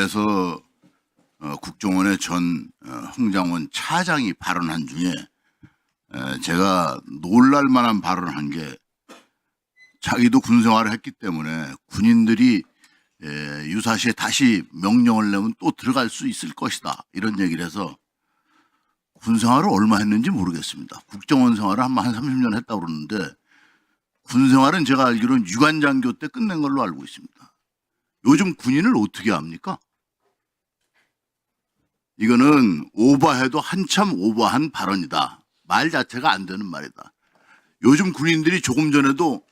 국회에서 국정원의 전 홍장원 차장이 발언한 중에 제가 놀랄 만한 발언을 한 게, 자기도 군 생활을 했기 때문에 군인들이 유사시에 다시 명령을 내면 또 들어갈 수 있을 것이다, 이런 얘기를 해서, 군 생활을 얼마 했는지 모르겠습니다. 국정원 생활을 한 30년 했다고 그러는데, 군 생활은 제가 알기로는 유관장교 때 끝낸 걸로 알고 있습니다. 요즘 군인을 어떻게 합니까? 이거는 오버해도 한참 오버한 발언이다. 말 자체가 안 되는 말이다. 요즘 군인들이 조금 전에도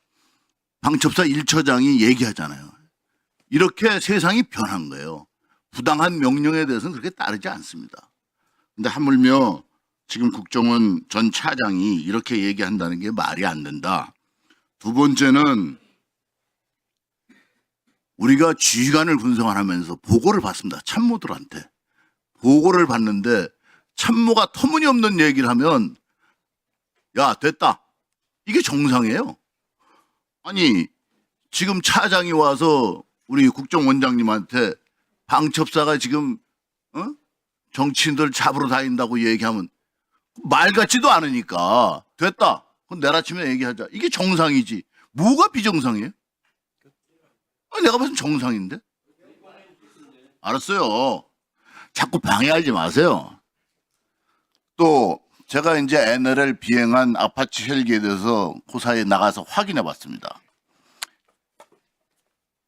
방첩사 1처장이 얘기하잖아요. 이렇게 세상이 변한 거예요. 부당한 명령에 대해서는 그렇게 따르지 않습니다. 근데 하물며 지금 국정원 전 차장이 이렇게 얘기한다는 게 말이 안 된다. 두 번째는, 우리가 지휘관을 군생활하면서 보고를 받습니다. 참모들한테. 보고를 받는데 참모가 터무니없는 얘기를 하면, 야, 됐다, 이게 정상이에요. 아니, 지금 차장이 와서 우리 국정원장님한테 방첩사가 지금 정치인들 잡으러 다닌다고 얘기하면 말 같지도 않으니까, 됐다, 그럼 내일 아침에 얘기하자, 이게 정상이지. 뭐가 비정상이에요? 내가 봐선 정상인데. 알았어요. 자꾸 방해하지 마세요. 또 제가 이제 NLL 비행한 아파치 헬기에 대해서 고사에 나가서 확인해 봤습니다.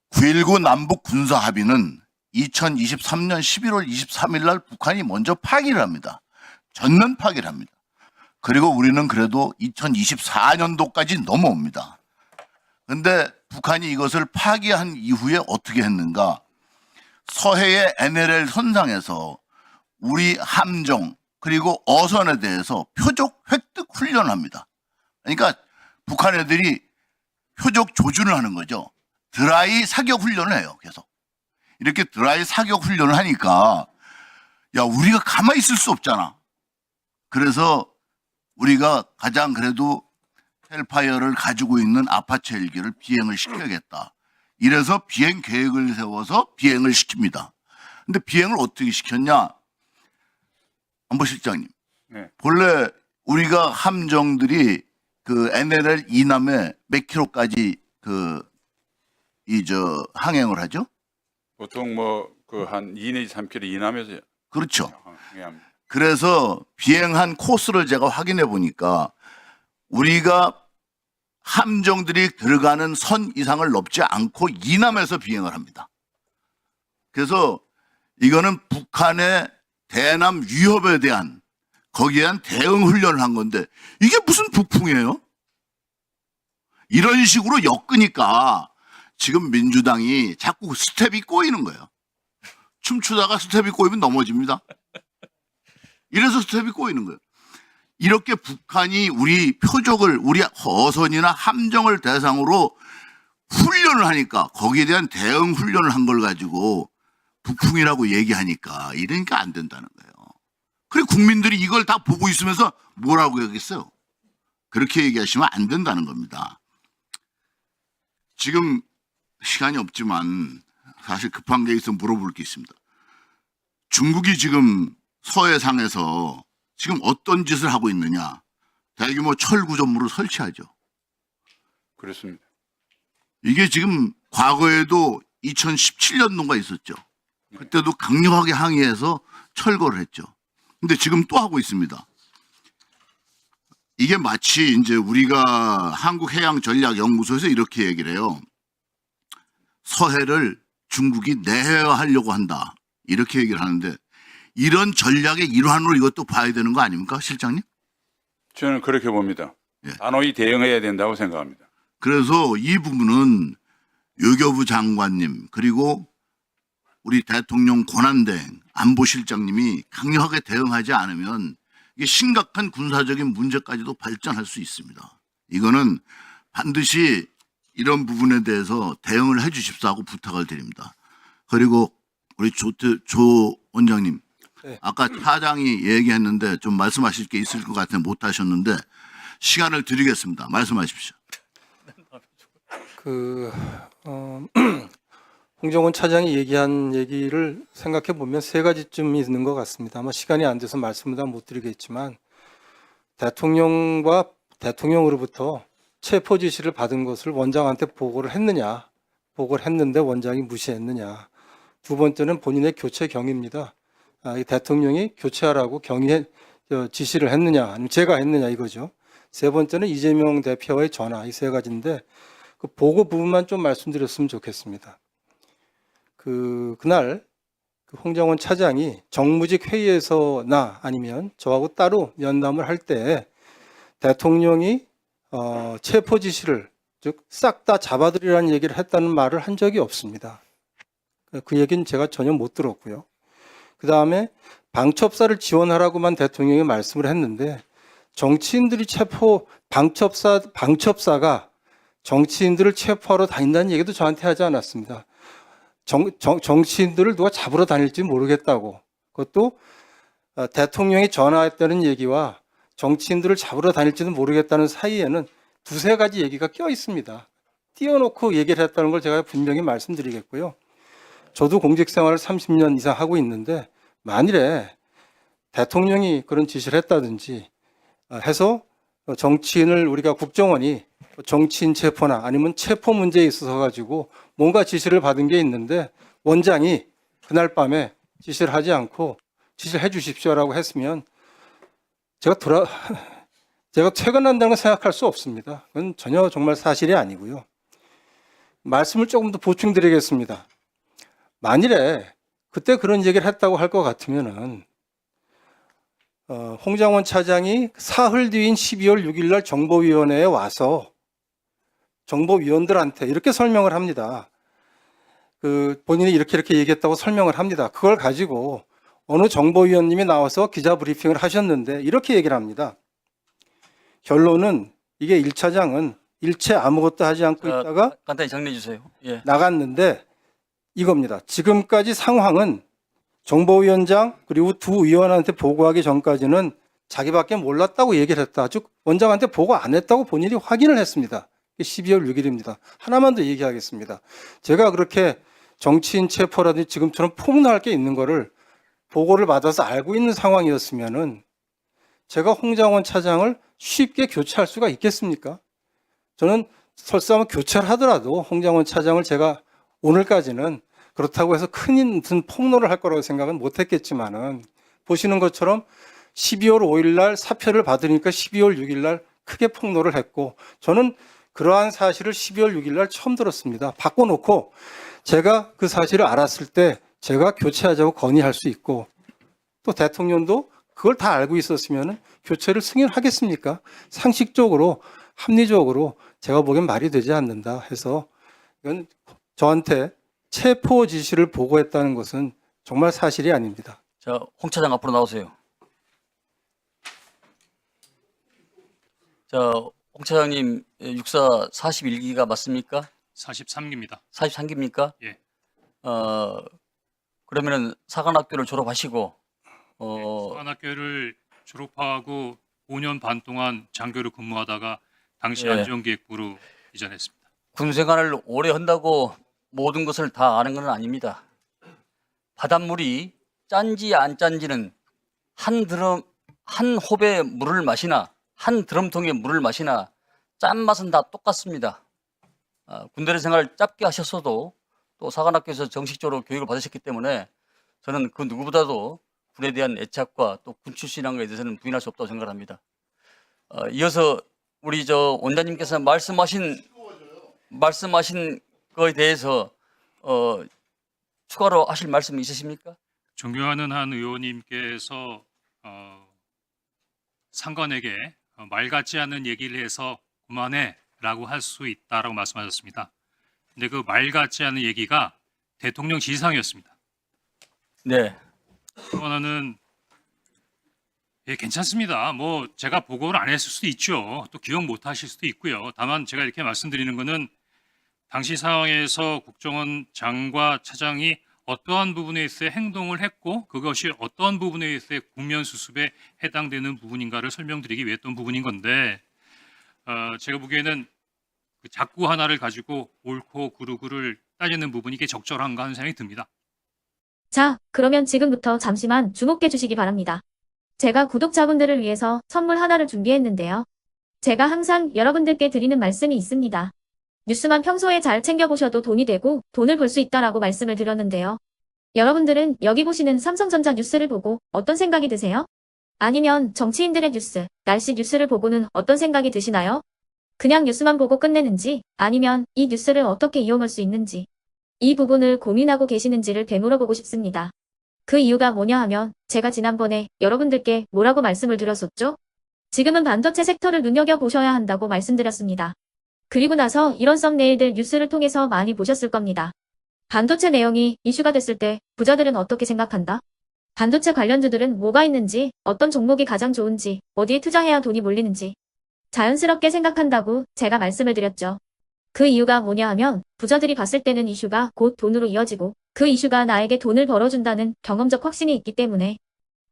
9.19 남북 군사 합의는 2023년 11월 23일 날 북한이 먼저 파기를 합니다. 전면 파기를 합니다. 그리고 우리는 그래도 2024년도까지 넘어옵니다. 근데 북한이 이것을 파기한 이후에 어떻게 했는가? 서해의 NLL 선상에서 우리 함정 그리고 어선에 대해서 표적 획득 훈련을 합니다. 그러니까 북한 애들이 표적 조준을 하는 거죠. 드라이 사격 훈련을 해요. 계속 이렇게 드라이 사격 훈련을 하니까, 야, 우리가 가만히 있을 수 없잖아. 그래서 우리가 가장 그래도 헬파이어를 가지고 있는 아파치 헬기를 비행을 시켜야겠다. 이래서 비행 계획을 세워서 비행을 시킵니다. 근데 비행을 어떻게 시켰냐? 안보실장님. 네. 본래 우리가 함정들이 그 NLL 이남에 몇 킬로까지 항행을 하죠? 보통 뭐 그 한 2 내지 3km 이남에서. 그렇죠. 항해합니다. 그래서 비행한 코스를 제가 확인해 보니까 우리가 함정들이 들어가는 선 이상을 넘지 않고 이남에서 비행을 합니다. 그래서 이거는 북한의 대남 위협에 대한, 거기에 대한 대응 훈련을 한 건데, 이게 무슨 북풍이에요? 이런 식으로 엮으니까 지금 민주당이 자꾸 스텝이 꼬이는 거예요. 춤추다가 스텝이 꼬이면 넘어집니다. 이래서 스텝이 꼬이는 거예요. 이렇게 북한이 우리 표적을, 우리 어선이나 함정을 대상으로 훈련을 하니까, 거기에 대한 대응 훈련을 한 걸 가지고 북풍이라고 얘기하니까, 이러니까 안 된다는 거예요. 그래, 국민들이 이걸 다 보고 있으면서 뭐라고 하겠어요? 그렇게 얘기하시면 안 된다는 겁니다. 지금 시간이 없지만 사실 급한 게 있어 물어볼 게 있습니다. 중국이 지금 서해상에서 지금 어떤 짓을 하고 있느냐? 대규모 철구조물을 설치하죠. 그렇습니다. 이게 지금 과거에도 2017년도가 있었죠. 그때도 강력하게 항의해서 철거를 했죠. 근데 지금 또 하고 있습니다. 이게 마치 이제 우리가 한국해양전략연구소에서 이렇게 얘기를 해요. 서해를 중국이 내해화하려고 한다, 이렇게 얘기를 하는데, 이런 전략의 일환으로 이것도 봐야 되는 거 아닙니까, 실장님? 저는 그렇게 봅니다. 예. 단호히 대응해야 된다고 생각합니다. 그래서 이 부분은 외교부 장관님, 그리고 우리 대통령 권한대행 안보실장님이 강력하게 대응하지 않으면 이게 심각한 군사적인 문제까지도 발전할 수 있습니다. 이거는 반드시 이런 부분에 대해서 대응을 해 주십사 하고 부탁을 드립니다. 그리고 우리 조 원장님, 네. 아까 차장이 얘기했는데 좀 말씀하실 게 있을 것 같아서 못 하셨는데 시간을 드리겠습니다. 말씀하십시오. 홍정원 차장이 얘기한 얘기를 생각해 보면 세 가지쯤이 있는 것 같습니다. 아마 시간이 안 돼서 말씀을 다 못 드리겠지만 대통령과 대통령으로부터 체포 지시를 받은 것을 원장한테 보고를 했느냐, 보고를 했는데 원장이 무시했느냐. 두 번째는 본인의 교체 경위입니다. 이 대통령이 교체하라고 지시를 했느냐, 아니면 제가 했느냐 이거죠. 세 번째는 이재명 대표와의 전화, 이 세 가지인데 그 보고 부분만 좀 말씀드렸으면 좋겠습니다. 그날 그 홍정원 차장이 정무직 회의에서나 아니면 저하고 따로 면담을 할 때 대통령이 체포 지시를 즉 싹 다 잡아들이라는 얘기를 했다는 말을 한 적이 없습니다. 그 얘기는 제가 전혀 못 들었고요. 그 다음에 방첩사를 지원하라고만 대통령이 말씀을 했는데 정치인들이 방첩사가 정치인들을 체포하러 다닌다는 얘기도 저한테 하지 않았습니다. 정치인들을 누가 잡으러 다닐지 모르겠다고. 그것도 대통령이 전화했다는 얘기와 정치인들을 잡으러 다닐지는 모르겠다는 사이에는 두세 가지 얘기가 껴 있습니다. 띄워놓고 얘기를 했다는 걸 제가 분명히 말씀드리겠고요. 저도 공직 생활을 30년 이상 하고 있는데 만일에 대통령이 그런 지시를 했다든지 해서 정치인을 우리가 국정원이 정치인 체포나 아니면 체포 문제에 있어서 가지고 뭔가 지시를 받은 게 있는데 원장이 그날 밤에 지시를 하지 않고 지시를 해 주십시오라고 했으면 제가 퇴근한다는 걸 생각할 수 없습니다. 그건 전혀 정말 사실이 아니고요. 말씀을 조금 더 보충드리겠습니다. 만일에 그때 그런 얘기를 했다고 할 것 같으면은 홍장원 차장이 사흘 뒤인 12월 6일 날 정보위원회에 와서 정보위원들한테 이렇게 설명을 합니다. 본인이 이렇게 얘기했다고 설명을 합니다. 그걸 가지고 어느 정보위원님이 나와서 기자 브리핑을 하셨는데 이렇게 얘기를 합니다. 결론은 이게 1차장은 일체 아무것도 하지 않고 있다가 간단히 정리해 주세요. 예. 나갔는데 이겁니다. 지금까지 상황은 정보위원장 그리고 두 위원한테 보고하기 전까지는 자기밖에 몰랐다고 얘기를 했다. 즉 원장한테 보고 안 했다고 본인이 확인을 했습니다. 12월 6일입니다. 하나만 더 얘기하겠습니다. 제가 그렇게 정치인 체포라든지 지금처럼 폭로할 게 있는 거를 보고를 받아서 알고 있는 상황이었으면은 제가 홍장원 차장을 쉽게 교체할 수가 있겠습니까? 저는 설사 교체를 하더라도 홍장원 차장을 제가 오늘까지는 그렇다고 해서 큰 무슨 폭로를 할 거라고 생각은 못 했겠지만은 보시는 것처럼 12월 5일 날 사표를 받으니까 12월 6일 날 크게 폭로를 했고 저는 그러한 사실을 12월 6일 날 처음 들었습니다. 바꿔놓고 제가 그 사실을 알았을 때 제가 교체하자고 건의할 수 있고 또 대통령도 그걸 다 알고 있었으면 교체를 승인하겠습니까? 상식적으로 합리적으로 제가 보기엔 말이 되지 않는다 해서 이건 저한테 체포 지시를 보고했다는 것은 정말 사실이 아닙니다. 자, 홍 차장 앞으로 나오세요. 자, 홍 차장님 육사 41기가 맞습니까? 43기입니다. 43기입니까? 예. 그러면은 사관학교를 졸업하시고 사관학교를 졸업하고 5년 반 동안 장교로 근무하다가 당시 예. 안전기획부로 이전했습니다. 군 생활을 오래 한다고 모든 것을 다 아는 건 아닙니다. 바닷물이 짠지 안 짠지는 한 호배 물을 마시나 한 드럼통의 물을 마시나 짠맛은 다 똑같습니다. 군대 생활을 짧게 하셨어도 또 사관학교에서 정식적으로 교육을 받으셨기 때문에 저는 그 누구보다도 군에 대한 애착과 또 군 출신이라는 것에 대해서는 부인할 수 없다고 생각합니다. 이어서 우리 원장님께서 말씀하신 거에 대해서 추가로 하실 말씀이 있으십니까? 존경하는 한 의원님께서 상관에게 말 같지 않은 얘기를 해서 그만해라고 할 수 있다라고 말씀하셨습니다. 근데 그 말 같지 않은 얘기가 대통령 지시사항이었습니다. 네. 또 하나는 예, 괜찮습니다. 뭐 제가 보고를 안 했을 수도 있죠. 또 기억 못 하실 수도 있고요. 다만 제가 이렇게 말씀드리는 거는 당시 상황에서 국정원 장과 차장이 어떠한 부분에 있어 행동을 했고 그것이 어떠한 부분에 있어 국면 수습에 해당되는 부분인가를 설명드리기 위해 했던 부분인 건데 제가 보기에는 그 작구 하나를 가지고 옳고 그르고를 따지는 부분이 게 적절한가 하는 생각이 듭니다. 자, 그러면 지금부터 잠시만 주목해 주시기 바랍니다. 제가 구독자분들을 위해서 선물 하나를 준비했는데요. 제가 항상 여러분들께 드리는 말씀이 있습니다. 뉴스만 평소에 잘 챙겨보셔도 돈이 되고 돈을 벌 수 있다라고 말씀을 드렸는데요. 여러분들은 여기 보시는 삼성전자 뉴스를 보고 어떤 생각이 드세요? 아니면 정치인들의 뉴스, 날씨 뉴스를 보고는 어떤 생각이 드시나요? 그냥 뉴스만 보고 끝내는지 아니면 이 뉴스를 어떻게 이용할 수 있는지 이 부분을 고민하고 계시는지를 되물어보고 싶습니다. 그 이유가 뭐냐 하면 제가 지난번에 여러분들께 뭐라고 말씀을 드렸었죠? 지금은 반도체 섹터를 눈여겨보셔야 한다고 말씀드렸습니다. 그리고 나서 이런 썸네일들 뉴스를 통해서 많이 보셨을 겁니다. 반도체 내용이 이슈가 됐을 때 부자들은 어떻게 생각한다? 반도체 관련주들은 뭐가 있는지, 어떤 종목이 가장 좋은지, 어디에 투자해야 돈이 몰리는지 자연스럽게 생각한다고 제가 말씀을 드렸죠. 그 이유가 뭐냐 하면 부자들이 봤을 때는 이슈가 곧 돈으로 이어지고 그 이슈가 나에게 돈을 벌어준다는 경험적 확신이 있기 때문에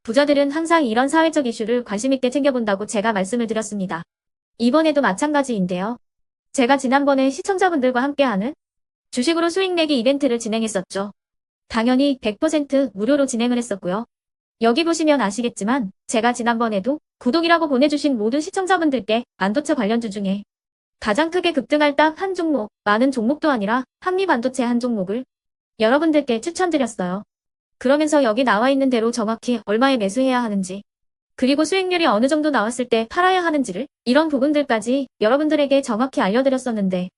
부자들은 항상 이런 사회적 이슈를 관심 있게 챙겨본다고 제가 말씀을 드렸습니다. 이번에도 마찬가지인데요. 제가 지난번에 시청자분들과 함께하는 주식으로 수익 내기 이벤트를 진행했었죠. 당연히 100% 무료로 진행을 했었고요. 여기 보시면 아시겠지만 제가 지난번에도 구독이라고 보내주신 모든 시청자분들께 반도체 관련주 중에 가장 크게 급등할 딱 한 종목, 많은 종목도 아니라 한미반도체 한 종목을 여러분들께 추천드렸어요. 그러면서 여기 나와 있는 대로 정확히 얼마에 매수해야 하는지, 그리고 수익률이 어느 정도 나왔을 때 팔아야 하는지를 이런 부분들까지 여러분들에게 정확히 알려드렸었는데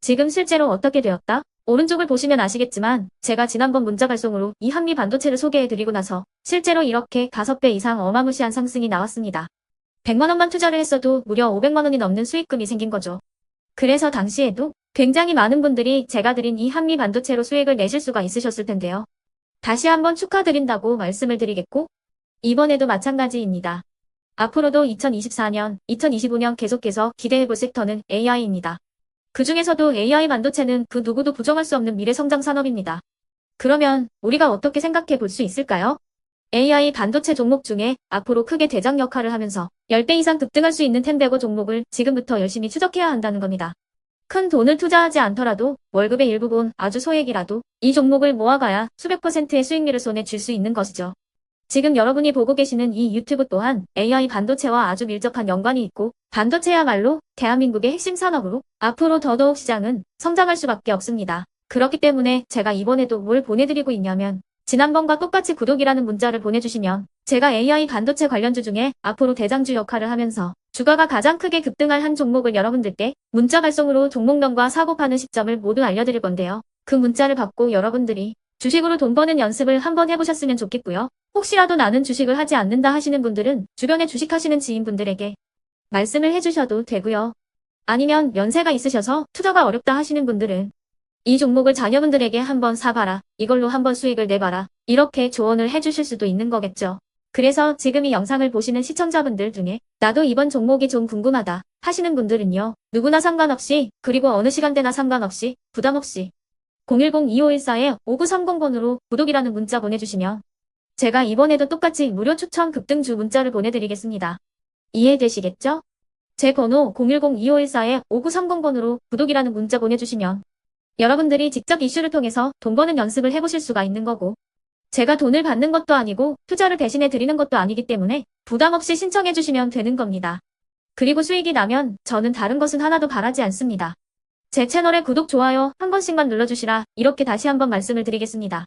지금 실제로 어떻게 되었다? 오른쪽을 보시면 아시겠지만 제가 지난번 문자 발송으로 이 한미반도체를 소개해드리고 나서 실제로 이렇게 5배 이상 어마무시한 상승이 나왔습니다. 100만 원만 투자를 했어도 무려 500만 원이 넘는 수익금이 생긴 거죠. 그래서 당시에도 굉장히 많은 분들이 제가 드린 이 한미반도체로 수익을 내실 수가 있으셨을 텐데요. 다시 한번 축하드린다고 말씀을 드리겠고 이번에도 마찬가지입니다. 앞으로도 2024년, 2025년 계속해서 기대해볼 섹터는 AI입니다. 그 중에서도 AI 반도체는 그 누구도 부정할 수 없는 미래 성장 산업입니다. 그러면 우리가 어떻게 생각해 볼 수 있을까요? AI 반도체 종목 중에 앞으로 크게 대장 역할을 하면서 10배 이상 급등할 수 있는 텐베고 종목을 지금부터 열심히 추적해야 한다는 겁니다. 큰 돈을 투자하지 않더라도 월급의 일부분 아주 소액이라도 이 종목을 모아가야 수백 %의 수익률을 손에 쥘 수 있는 것이죠. 지금 여러분이 보고 계시는 이 유튜브 또한 AI 반도체와 아주 밀접한 연관이 있고 반도체야말로 대한민국의 핵심 산업으로 앞으로 더더욱 시장은 성장할 수밖에 없습니다. 그렇기 때문에 제가 이번에도 뭘 보내드리고 있냐면 지난번과 똑같이 구독이라는 문자를 보내주시면 제가 AI 반도체 관련주 중에 앞으로 대장주 역할을 하면서 주가가 가장 크게 급등할 한 종목을 여러분들께 문자 발송으로 종목명과 사고 파는 시점을 모두 알려드릴 건데요. 그 문자를 받고 여러분들이 주식으로 돈 버는 연습을 한번 해보셨으면 좋겠고요. 혹시라도 나는 주식을 하지 않는다 하시는 분들은 주변에 주식하시는 지인분들에게 말씀을 해주셔도 되고요. 아니면 연세가 있으셔서 투자가 어렵다 하시는 분들은 이 종목을 자녀분들에게 한번 사봐라. 이걸로 한번 수익을 내봐라. 이렇게 조언을 해주실 수도 있는 거겠죠. 그래서 지금 이 영상을 보시는 시청자분들 중에 나도 이번 종목이 좀 궁금하다 하시는 분들은요. 누구나 상관없이 그리고 어느 시간대나 상관없이 부담 없이 010-2514-5930번으로 구독이라는 문자 보내주시면 제가 이번에도 똑같이 무료 추천 급등주 문자를 보내드리겠습니다. 이해되시겠죠? 제 번호 010-2514-5930번으로 구독이라는 문자 보내주시면 여러분들이 직접 이슈를 통해서 돈 버는 연습을 해보실 수가 있는 거고 제가 돈을 받는 것도 아니고 투자를 대신해 드리는 것도 아니기 때문에 부담 없이 신청해 주시면 되는 겁니다. 그리고 수익이 나면 저는 다른 것은 하나도 바라지 않습니다. 제 채널에 구독, 좋아요 한 번씩만 눌러주시라 이렇게 다시 한번 말씀을 드리겠습니다.